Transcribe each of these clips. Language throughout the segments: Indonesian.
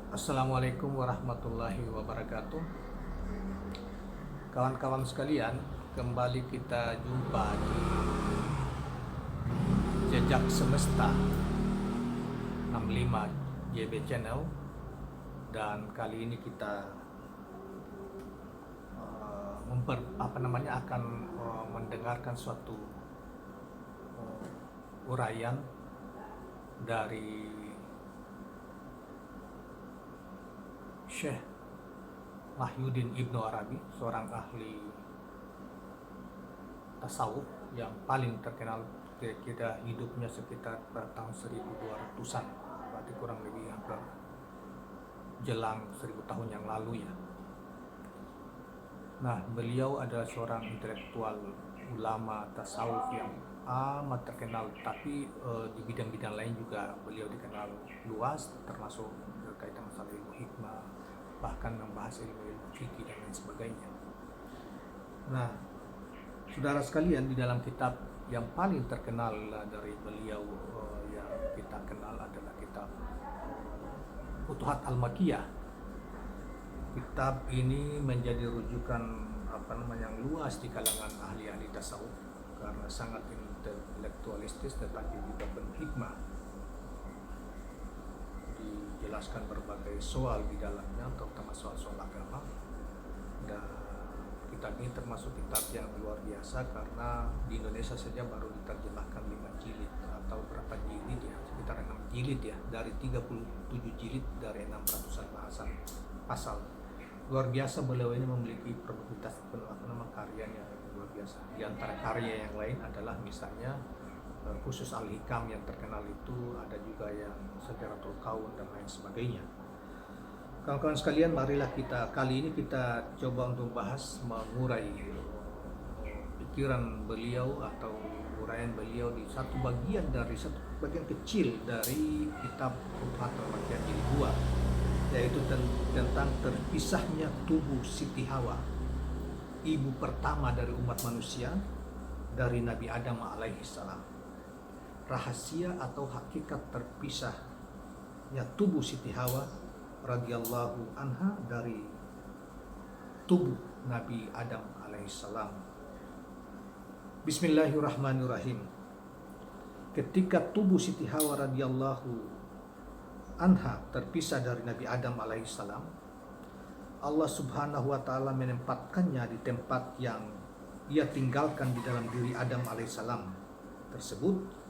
Assalamualaikum warahmatullahi wabarakatuh. Kawan-kawan sekalian, kembali kita jumpa di Jejak Semesta 65 JB Channel. Dan kali ini kita akan mendengarkan suatu uraian dari Syekh Mahyuddin Ibnu Arabi, seorang ahli tasawuf yang paling terkenal. Kira-kira hidupnya sekitar pada tahun 1200-an, berarti kurang lebih hampir jelang 1000 tahun yang lalu ya. Nah, beliau adalah seorang intelektual ulama tasawuf yang amat terkenal, tapi di bidang-bidang lain juga beliau dikenal luas, termasuk berkaitan masalah ilmu hikmah, bahkan membahas ilmu fikih dan lain sebagainya. Nah, saudara sekalian, di dalam kitab yang paling terkenal dari beliau yang kita kenal adalah kitab Futuhat Al-Makkiyah. Kitab ini menjadi rujukan yang luas di kalangan ahli-ahli tasawuf karena sangat intelektualistis tetapi juga penuh hikmah. Dijelaskan berbagai soal di dalamnya, terutama soal-soal agama. Dan kitab ini termasuk kitab yang luar biasa karena di Indonesia saja baru diterjemahkan 5 jilid atau berapa jilid ya, sekitar 6 jilid ya, dari 37 jilid dari 600-an bahasan pasal. Luar biasa, beliau ini memiliki produktivitas karyanya luar biasa. Di antara karya yang lain adalah misalnya khusus Al-Hikam yang terkenal itu, ada juga yang Syajaratul Kaun dan lain sebagainya. Kawan-kawan sekalian, marilah kali ini kita coba untuk bahas mengurai pikiran beliau atau uraian beliau di satu bagian kecil dari kitab Futuhat Al-Makkiyah jilid 2, yaitu tentang terpisahnya tubuh Siti Hawa, ibu pertama dari umat manusia, dari Nabi Adam alaihi salam. Rahasia atau hakikat terpisahnya tubuh Siti Hawa radhiyallahu anha dari tubuh Nabi Adam alaihi salam. Bismillahirrahmanirrahim. Ketika tubuh Siti Hawa radhiyallahu anha terpisah dari Nabi Adam alaihissalam, Allah subhanahu wa ta'ala menempatkannya di tempat yang ia tinggalkan di dalam diri Adam alaihissalam tersebut,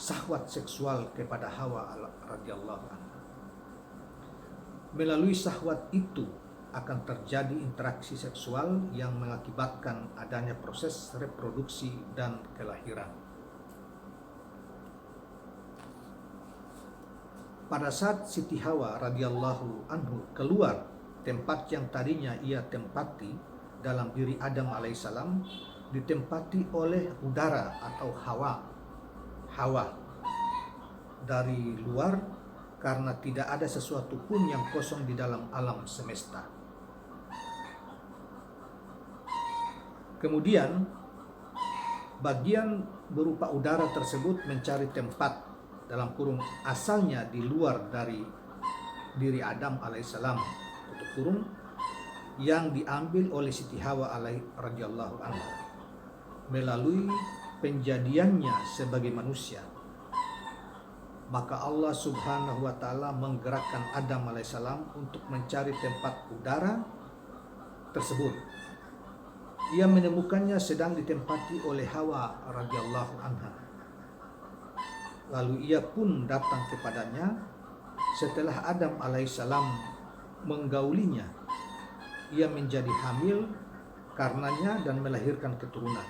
syahwat seksual kepada Hawa radhiyallahu anha. Melalui syahwat itu akan terjadi interaksi seksual yang mengakibatkan adanya proses reproduksi dan kelahiran. Pada saat Siti Hawa radhiyallahu anhu keluar tempat yang tadinya ia tempati dalam diri Adam alaihissalam, ditempati oleh udara atau hawa dari luar, karena tidak ada sesuatu pun yang kosong di dalam alam semesta. Kemudian bagian berupa udara tersebut mencari tempat dalam kurung asalnya di luar dari diri Adam alaihissalam, tutup kurung, yang diambil oleh Siti Hawa radhiyallahu anha melalui penjadiannya sebagai manusia. Maka Allah subhanahu wa ta'ala menggerakkan Adam alaihissalam untuk mencari tempat udara tersebut. Ia menemukannya sedang ditempati oleh Hawa radhiyallahu anha. Lalu ia pun datang kepadanya setelah Adam alaihissalam menggaulinya. Ia menjadi hamil karenanya dan melahirkan keturunan.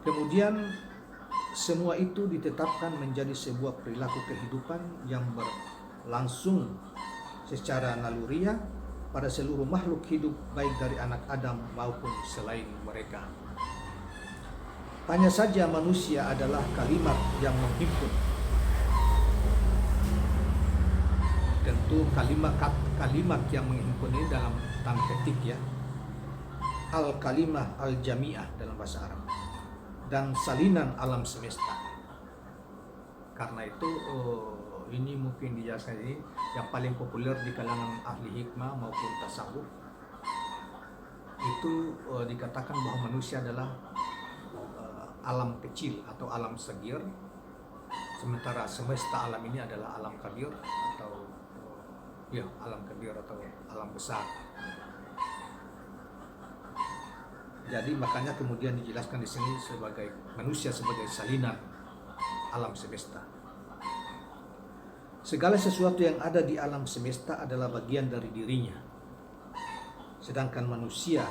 Kemudian semua itu ditetapkan menjadi sebuah perilaku kehidupan yang berlangsung secara naluriah pada seluruh makhluk hidup, baik dari anak Adam maupun selain mereka. Hanya saja manusia adalah kalimat yang menghimpun. Tentu kalimat yang menghimpun ini dalam tanda petik ya. Al-kalimah al-jami'ah dalam bahasa Arab, dan salinan alam semesta. Karena itu Ini mungkin dijasai yang paling populer di kalangan ahli hikmah maupun tasawuf. Itu dikatakan bahwa manusia adalah alam kecil atau alam sagir, sementara semesta alam ini adalah alam kabir atau alam kabir atau alam besar. Jadi makanya kemudian dijelaskan di sini sebagai manusia sebagai salinan alam semesta. Segala sesuatu yang ada di alam semesta adalah bagian dari dirinya. Sedangkan manusia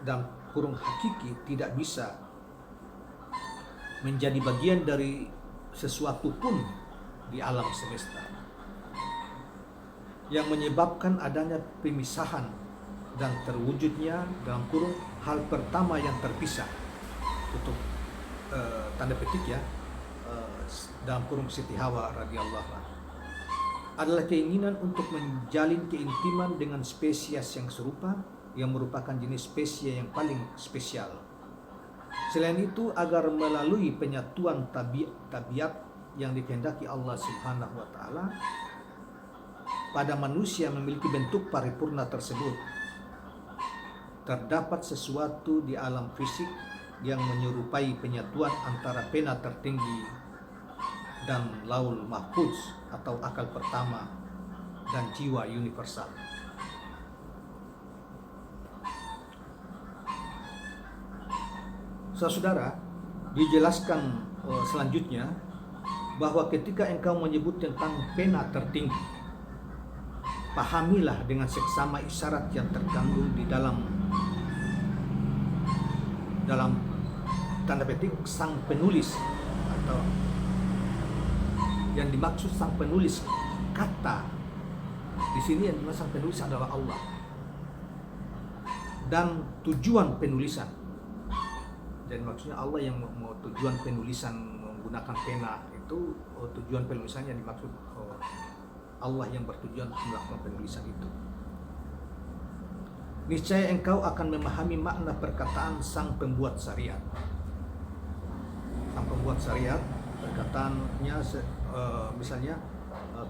dalam kurung hakiki tidak bisa menjadi bagian dari sesuatu pun di alam semesta. Yang menyebabkan adanya pemisahan dan terwujudnya dalam kurung hal pertama yang terpisah, tutup tanda petik ya, dalam kurung Siti Hawa radhiyallahu anha, adalah keinginan untuk menjalin keintiman dengan spesies yang serupa yang merupakan jenis spesies yang paling spesial. Selain itu, agar melalui penyatuan tabiat yang dikehendaki Allah Subhanahu wa taala pada manusia memiliki bentuk paripurna tersebut, terdapat sesuatu di alam fisik yang menyerupai penyatuan antara pena tertinggi dan laul mahfuz atau akal pertama dan jiwa universal. Saudara, dijelaskan selanjutnya bahwa ketika engkau menyebut tentang pena tertinggi, pahamilah dengan seksama isyarat yang terkandung di dalam tanda petik sang penulis, atau yang dimaksud sang penulis kata di sini yang dimaksud sang penulis adalah Allah, dan tujuan penulisan. Dan maksudnya Allah yang mau tujuan penulisan menggunakan pena itu, tujuan penulisan yang dimaksud Allah yang bertujuan melakukan penulisan itu. Niscaya engkau akan memahami makna perkataan sang pembuat syariat. Sang pembuat syariat perkataannya misalnya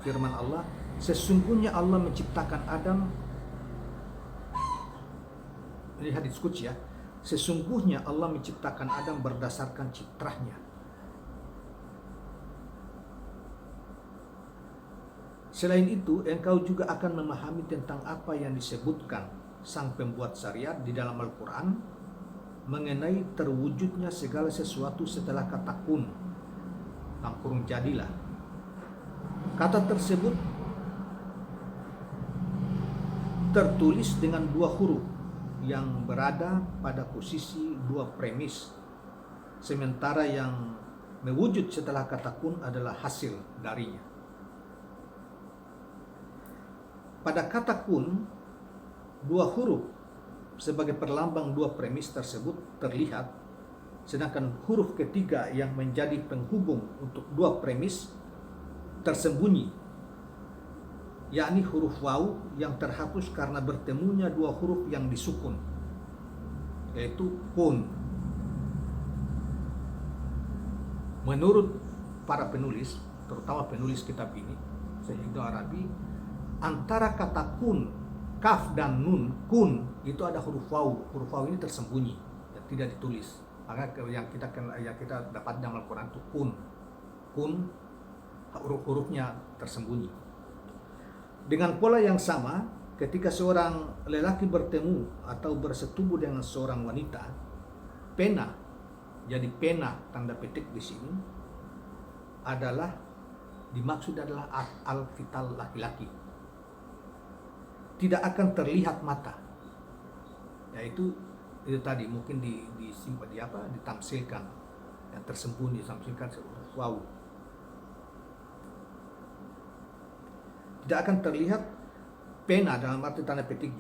firman Allah, sesungguhnya Allah menciptakan Adam, ini hadis qudsi ya, sesungguhnya Allah menciptakan Adam berdasarkan citranya. Selain itu, engkau juga akan memahami tentang apa yang disebutkan sang pembuat syariat di dalam Al-Quran mengenai terwujudnya segala sesuatu setelah kata kun, kurung jadilah. Kata tersebut tertulis dengan dua huruf yang berada pada posisi dua premis, sementara yang mewujud setelah kata kun adalah hasil darinya. Pada kata kun, dua huruf sebagai perlambang dua premis tersebut terlihat, sedangkan huruf ketiga yang menjadi penghubung untuk dua premis tersembunyi, yakni huruf waw yang terhapus karena bertemunya dua huruf yang disukun, yaitu kun. Menurut para penulis, terutama penulis kitab ini, Syekh Ibnu Arabi, antara kata kun, kaf dan nun, kun itu ada huruf waw. Huruf waw ini tersembunyi, yang tidak ditulis. Maka yang kita dapat dalam Al-Quran itu kun, huruf-hurufnya tersembunyi. Dengan pola yang sama, ketika seorang lelaki bertemu atau bersetubuh dengan seorang wanita, pena, jadi pena tanda petik di sini dimaksud adalah al-vital laki-laki. Tidak akan terlihat mata, yaitu itu tadi mungkin disimpan ditamsilkan, yang tersembunyi ditamsilkan wow. Tidak akan terlihat pena dalam arti tanda petik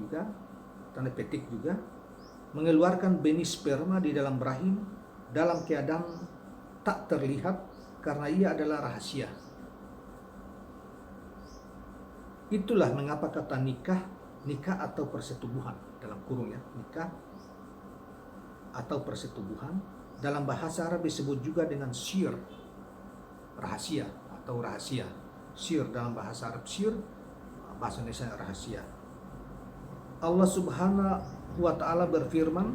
juga mengeluarkan benih sperma di dalam rahim dalam keadaan tak terlihat karena ia adalah rahasia. Itulah mengapa kata nikah atau persetubuhan dalam kurung ya, nikah atau persetubuhan dalam bahasa Arab disebut juga dengan syir rahasia atau rahasia. Sir dalam bahasa Arab sir, bahasa Indonesia rahasia. Allah Subhanahu wa taala berfirman,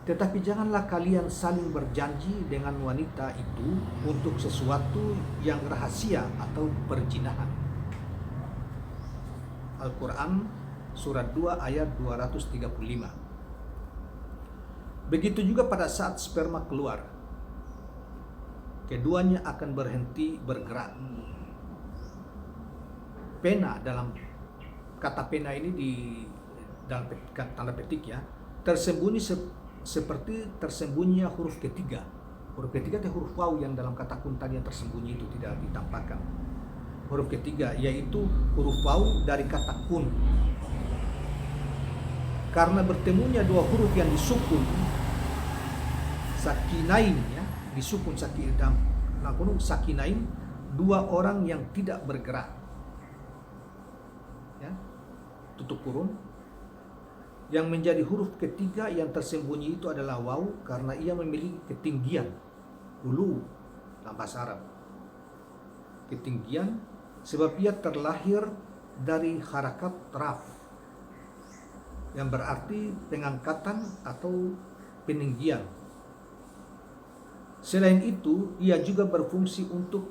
tetapi janganlah kalian saling berjanji dengan wanita itu untuk sesuatu yang rahasia atau perzinahan. Al-Quran surat 2 ayat 235. Begitu juga pada saat sperma keluar, keduanya akan berhenti bergerak. Pena, dalam kata pena ini di dalam tanda petik ya, tersembunyi seperti tersembunyinya huruf ketiga. Huruf ketiga itu huruf waw yang dalam kata kun tadi yang tersembunyi itu tidak ditampakkan. Huruf ketiga yaitu huruf waw dari kata kun. Karena bertemunya dua huruf yang disukun sakinain ya, disukun sakinain, dua orang yang tidak bergerak. Ya. Tutup kurung. Yang menjadi huruf ketiga yang tersembunyi itu adalah waw karena ia memiliki ketinggian ulu dalam bahasa Arab. Ketinggian sebab ia terlahir dari harakat raf yang berarti pengangkatan atau peninggian. Selain itu, ia juga berfungsi untuk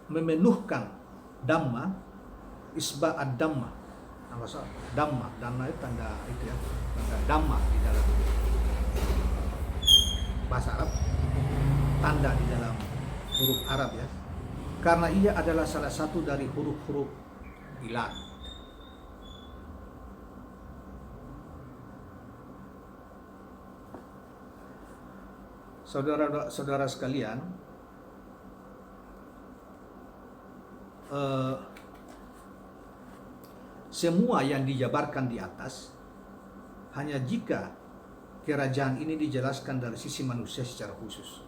memenuhkan dhamma, isba'ad dhamma. Dhamma itu tanda itu ya, tanda dhamma di dalam bahasa Arab, tanda di dalam huruf Arab ya. Karena ia adalah salah satu dari huruf-huruf ilat. Saudara-saudara sekalian, semua yang dijabarkan di atas hanya jika kerajaan ini dijelaskan dari sisi manusia secara khusus.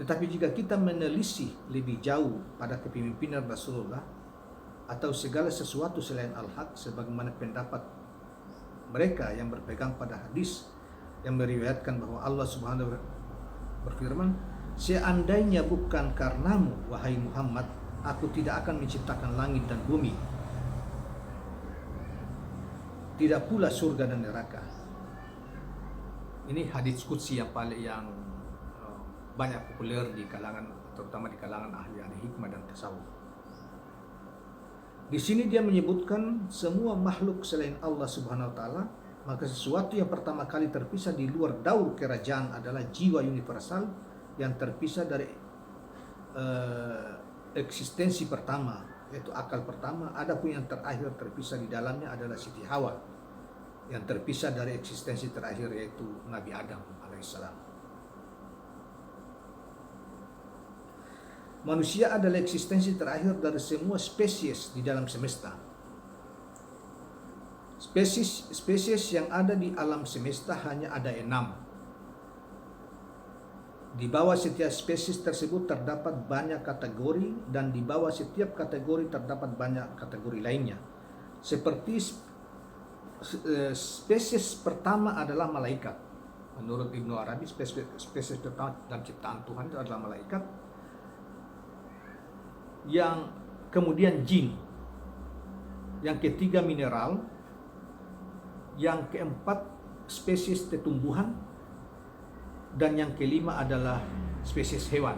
Tetapi jika kita menelisih lebih jauh pada kepemimpinan Rasulullah atau segala sesuatu selain al-haq sebagaimana pendapat mereka yang berpegang pada hadis yang meriwayatkan bahwa Allah Subhanahu wa taala berfirman, seandainya bukan karenamu wahai Muhammad, aku tidak akan menciptakan langit dan bumi, tidak pula surga dan neraka. Ini hadits qudsi yang banyak populer di kalangan, terutama di kalangan ahli hikmah dan tasawuf. Di sini dia menyebutkan semua makhluk selain Allah Subhanahu wa taala, maka sesuatu yang pertama kali terpisah di luar daur kerajaan adalah jiwa universal yang terpisah dari eksistensi pertama, yaitu akal pertama. Adapun yang terakhir terpisah di dalamnya adalah Siti Hawa, yang terpisah dari eksistensi terakhir yaitu Nabi Adam alaihissalam. Manusia adalah eksistensi terakhir dari semua spesies di dalam semesta. Spesies yang ada di alam semesta hanya ada 6. Di bawah setiap spesies tersebut terdapat banyak kategori, dan di bawah setiap kategori terdapat banyak kategori lainnya. Seperti spesies pertama adalah malaikat. Menurut Ibnu Arabi, spesies pertama dalam ciptaan Tuhan itu adalah malaikat. Yang kemudian jin. Yang ketiga mineral. Yang keempat spesies tumbuhan, dan yang kelima adalah spesies hewan.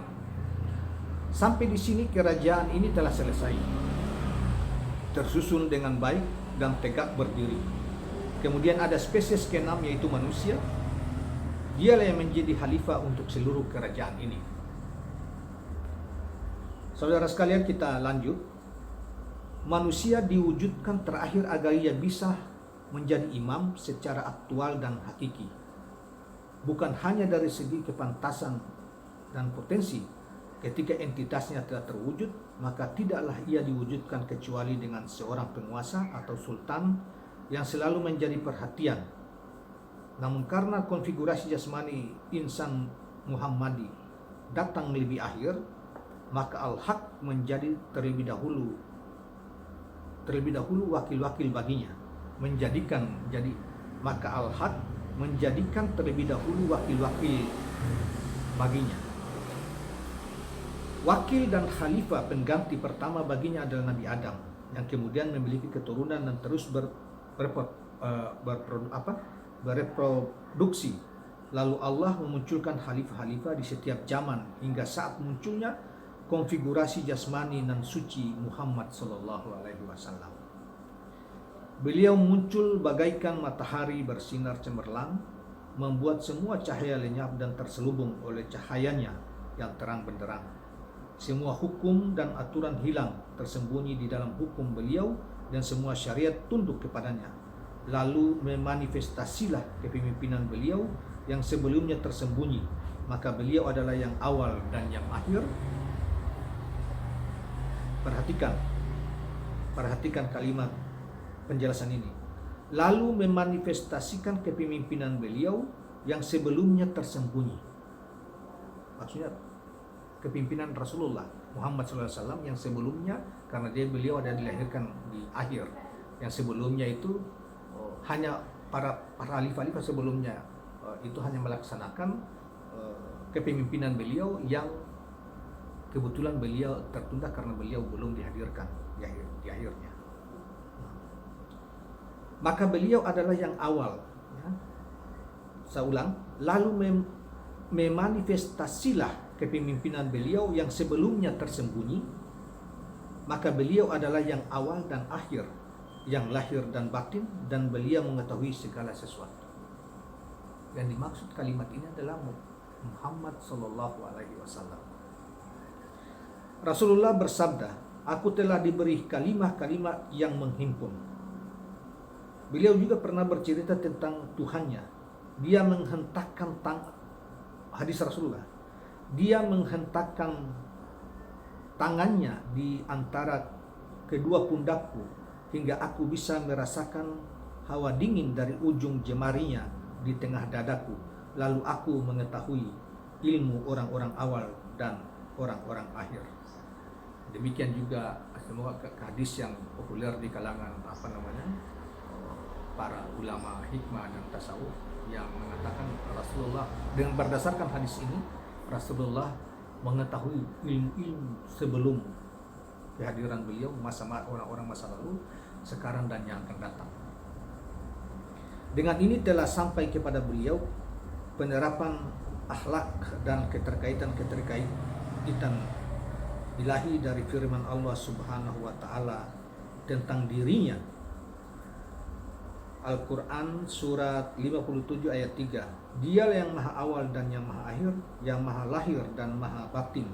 Sampai di sini kerajaan ini telah selesai, tersusun dengan baik dan tegak berdiri. Kemudian ada spesies keenam yaitu manusia. Dialah yang menjadi khalifah untuk seluruh kerajaan ini. Saudara sekalian, kita lanjut. Manusia diwujudkan terakhir agar ia bisa menjadi imam secara aktual dan hakiki, bukan hanya dari segi kepantasan dan potensi. Ketika entitasnya telah terwujud, maka tidaklah ia diwujudkan kecuali dengan seorang penguasa atau sultan yang selalu menjadi perhatian. Namun karena konfigurasi jasmani insan Muhammadi datang lebih akhir, maka al-haq menjadi terlebih dahulu wakil-wakil baginya. Maka al-haq menjadikan terlebih dahulu wakil-wakil baginya. Wakil dan khalifah pengganti pertama baginya adalah Nabi Adam, yang kemudian memiliki keturunan dan terus bereproduksi. Lalu Allah memunculkan khalifah-khalifah di setiap zaman hingga saat munculnya konfigurasi jasmani dan suci Muhammad sallallahu alaihi wasallam. Beliau muncul bagaikan matahari bersinar cemerlang, membuat semua cahaya lenyap dan terselubung oleh cahayanya yang terang benderang. Semua hukum dan aturan hilang, tersembunyi di dalam hukum beliau, dan semua syariat tunduk kepadanya. Lalu memanifestasilah kepemimpinan beliau yang sebelumnya tersembunyi, maka beliau adalah yang awal dan yang akhir. Perhatikan kalimat penjelasan ini. Lalu memanifestasikan kepemimpinan beliau yang sebelumnya tersembunyi. Maksudnya kepimpinan Rasulullah Muhammad SAW yang sebelumnya, karena beliau ada dilahirkan di akhir. Yang sebelumnya itu hanya para khalifah sebelumnya itu hanya melaksanakan kepemimpinan beliau yang kebetulan beliau tertunda karena beliau belum dihadirkan di akhirnya. Maka beliau adalah yang awal. Ya. Saya ulang, lalu memanifestasilah kepemimpinan beliau yang sebelumnya tersembunyi, maka beliau adalah yang awal dan akhir, yang lahir dan batin, dan beliau mengetahui segala sesuatu. Yang dimaksud kalimat ini adalah Muhammad sallallahu alaihi wasallam. Rasulullah bersabda, "Aku telah diberi kalimah-kalimah yang menghimpun." Beliau juga pernah bercerita tentang Tuhannya. Dia menghentakkan hadis Rasulullah. Dia menghentakkan tangannya di antara kedua pundakku hingga aku bisa merasakan hawa dingin dari ujung jemarinya di tengah dadaku. Lalu aku mengetahui ilmu orang-orang awal dan orang-orang akhir. Demikian juga semua hadis yang populer di kalangan para ulama hikmah dan tasawuf yang mengatakan Rasulullah, dengan berdasarkan hadis ini Rasulullah mengetahui ilmu-ilmu sebelum kehadiran beliau, orang-orang masa lalu, sekarang dan yang akan datang. Dengan ini telah sampai kepada beliau penerapan akhlak dan keterkaitan ilahi dari firman Allah Subhanahu wa taala tentang dirinya. Al-Quran surat 57 ayat 3. Dialah yang maha awal dan yang maha akhir, yang maha lahir dan maha batin,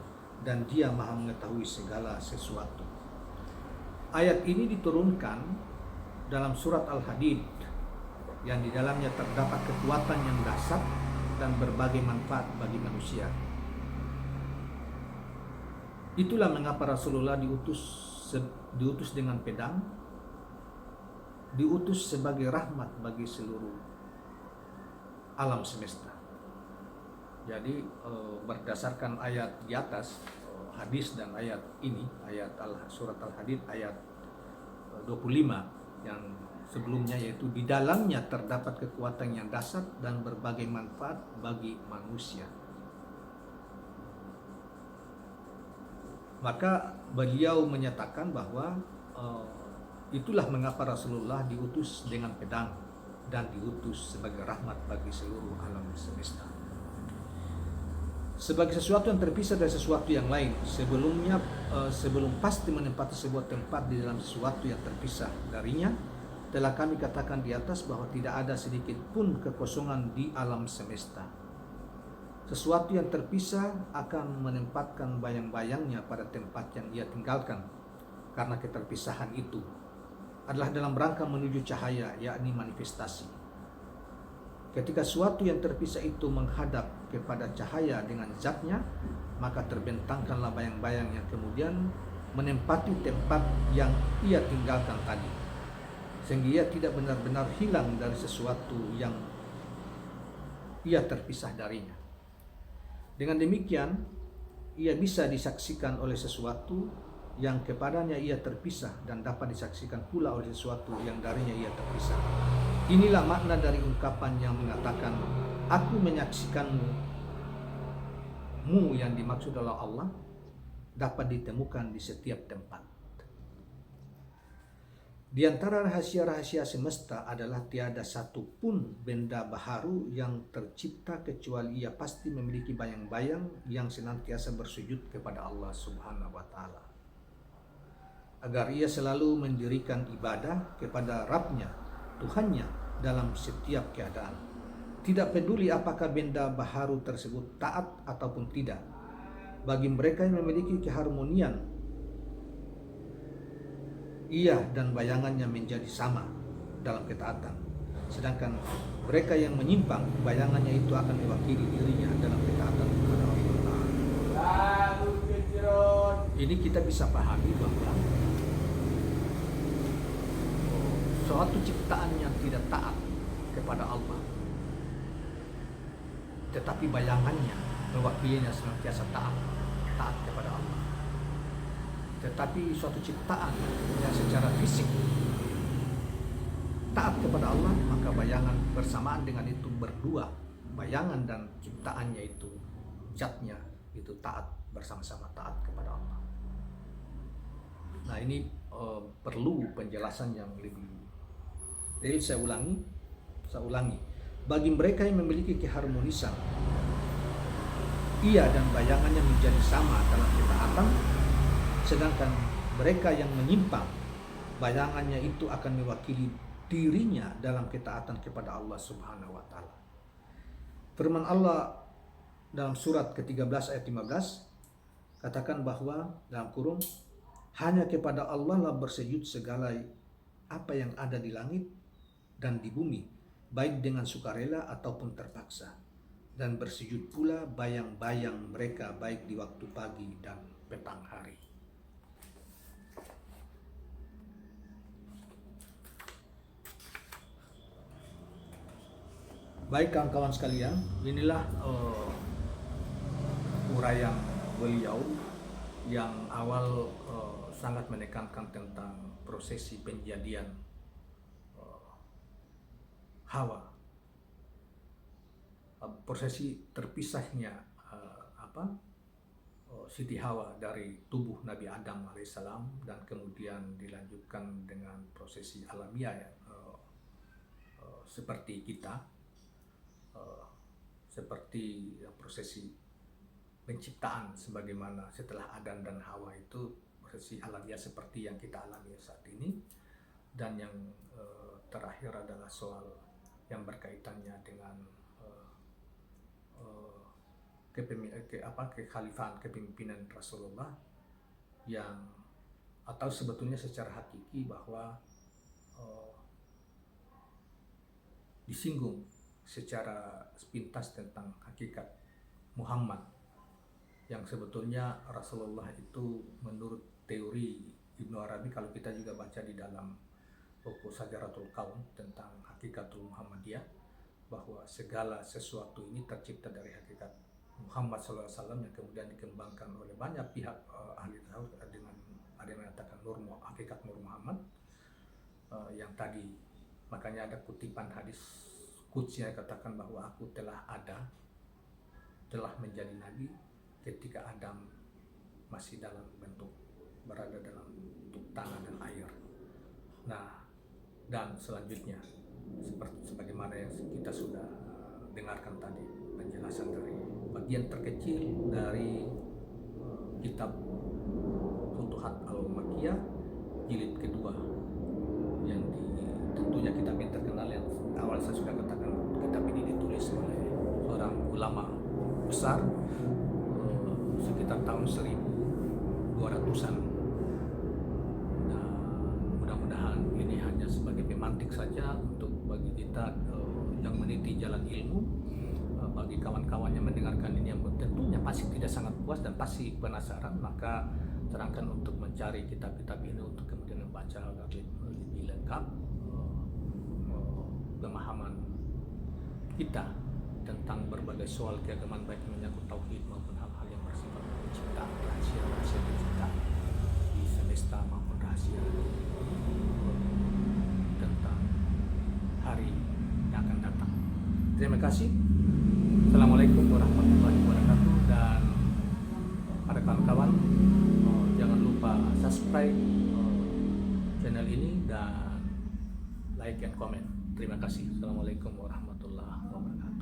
dan dia maha mengetahui segala sesuatu. Ayat ini diturunkan dalam surat Al-Hadid, yang di dalamnya terdapat kekuatan yang dahsyat dan berbagai manfaat bagi manusia. Itulah mengapa Rasulullah diutus dengan pedang, diutus sebagai rahmat bagi seluruh alam semesta. Jadi berdasarkan ayat di atas, hadis dan ayat ini, surat Al-Hadid ayat 25 yang sebelumnya, yaitu di dalamnya terdapat kekuatan yang dahsyat dan berbagai manfaat bagi manusia. Maka beliau menyatakan bahwa itulah mengapa Rasulullah diutus dengan pedang dan diutus sebagai rahmat bagi seluruh alam semesta. Sebagai sesuatu yang terpisah dari sesuatu yang lain, sebelum pasti menempati sebuah tempat di dalam sesuatu yang terpisah darinya, telah kami katakan di atas bahwa tidak ada sedikit pun kekosongan di alam semesta. Sesuatu yang terpisah akan menempatkan bayang-bayangnya pada tempat yang ia tinggalkan, karena keterpisahan itu adalah dalam rangka menuju cahaya, yakni manifestasi. Ketika suatu yang terpisah itu menghadap kepada cahaya dengan zatnya, maka terbentangkanlah bayang-bayang yang kemudian menempati tempat yang ia tinggalkan tadi, sehingga ia tidak benar-benar hilang dari sesuatu yang ia terpisah darinya. Dengan demikian, ia bisa disaksikan oleh sesuatu yang kepadanya ia terpisah, dan dapat disaksikan pula oleh sesuatu yang darinya ia terpisah. Inilah makna dari ungkapan yang mengatakan, "Aku menyaksikanmu mu yang dimaksud oleh Allah dapat ditemukan di setiap tempat. Di antara rahasia-rahasia semesta adalah tiada satu pun benda baharu yang tercipta kecuali ia pasti memiliki bayang-bayang yang senantiasa bersujud kepada Allah Subhanahu wa Ta'ala, agar ia selalu mendirikan ibadah kepada Rabb-Nya, Tuhannya, dalam setiap keadaan. Tidak peduli apakah benda baharu tersebut taat ataupun tidak. Bagi mereka yang memiliki keharmonian, ia dan bayangannya menjadi sama dalam ketaatan. Sedangkan mereka yang menyimpang, bayangannya itu akan mewakili dirinya dalam ketaatan kepada Allah Ta'ala. Ini kita bisa pahami bahwa suatu ciptaan yang tidak taat kepada Allah, tetapi bayangannya mewakilinya senantiasa taat kepada Allah. Tetapi suatu ciptaan yang secara fisik taat kepada Allah, maka bayangan bersamaan dengan itu berdua, bayangan dan ciptaannya itu, zatnya itu taat bersama-sama taat kepada Allah. Nah, ini perlu penjelasan yang lebih. Jadi saya ulangi. Bagi mereka yang memiliki keharmonisan, ia dan bayangannya menjadi sama dalam ketaatan. Sedangkan mereka yang menyimpang, bayangannya itu akan mewakili dirinya dalam ketaatan kepada Allah Subhanahu wa Ta'ala. Firman Allah dalam surat ke-13 ayat 15 katakan bahwa dalam kurung, hanya kepada Allah lah bersujud segala apa yang ada di langit dan di bumi, baik dengan sukarela ataupun terpaksa, dan bersujud pula bayang-bayang mereka baik di waktu pagi dan petang hari. Baik kawan-kawan sekalian, inilah uraian beliau yang awal sangat menekankan tentang prosesi penjadian Hawa, prosesi terpisahnya Siti Hawa dari tubuh Nabi Adam alaihissalam, dan kemudian dilanjutkan dengan prosesi alamiah seperti kita. Seperti prosesi penciptaan sebagaimana setelah Adam dan Hawa itu prosesi alamiah seperti yang kita alami saat ini. Dan yang terakhir adalah soal yang berkaitannya dengan kekhalifahan kepemimpinan Rasulullah, yang atau sebetulnya secara hakiki bahwa disinggung secara sepintas tentang hakikat Muhammad, yang sebetulnya Rasulullah itu menurut teori Ibnu Arabi, kalau kita juga baca di dalam buku Sajaratul Kaun tentang hakikatul Muhammadiyah, bahwa segala sesuatu ini tercipta dari hakikat Muhammad SAW yang kemudian dikembangkan oleh banyak pihak ahli tasawuf, dengan ada yang mengatakan hakikat Nur Muhammad, yang tadi makanya ada kutipan hadis Qudsi yang katakan bahwa aku telah menjadi nabi ketika Adam masih berada dalam bentuk tanah dan air. Nah, dan selanjutnya sebagaimana yang kita sudah dengarkan tadi, penjelasan dari bagian terkecil dari kitab Futuhat Al-Makkiyah jilid kedua, yang tentunya kitab yang terkenal yang awal saya sudah katakan, kitab ini ditulis oleh seorang ulama besar sekitar tahun 1200-an. Nah, mudah-mudahan ini hanya sebagai pemantik saja untuk bagi kita yang meniti jalan ilmu. Bagi kawan-kawan yang mendengarkan ini yang tentunya pasti tidak sangat puas dan pasti penasaran, maka sarankan untuk mencari kitab-kitab ini untuk kemudian membaca lebih lengkap pemahaman kita tentang berbagai soal keagamaan, baik menyangkut tauhid maupun hal-hal yang bersifat penciptaan, rahasia-rahasia penciptaan di semesta maupun rahasia tentang hari yang akan datang. Terima kasih. Assalamualaikum warahmatullahi wabarakatuh, dan kawan-kawan, jangan lupa subscribe channel ini dan like and comment. Terima kasih. Assalamualaikum warahmatullahi wabarakatuh.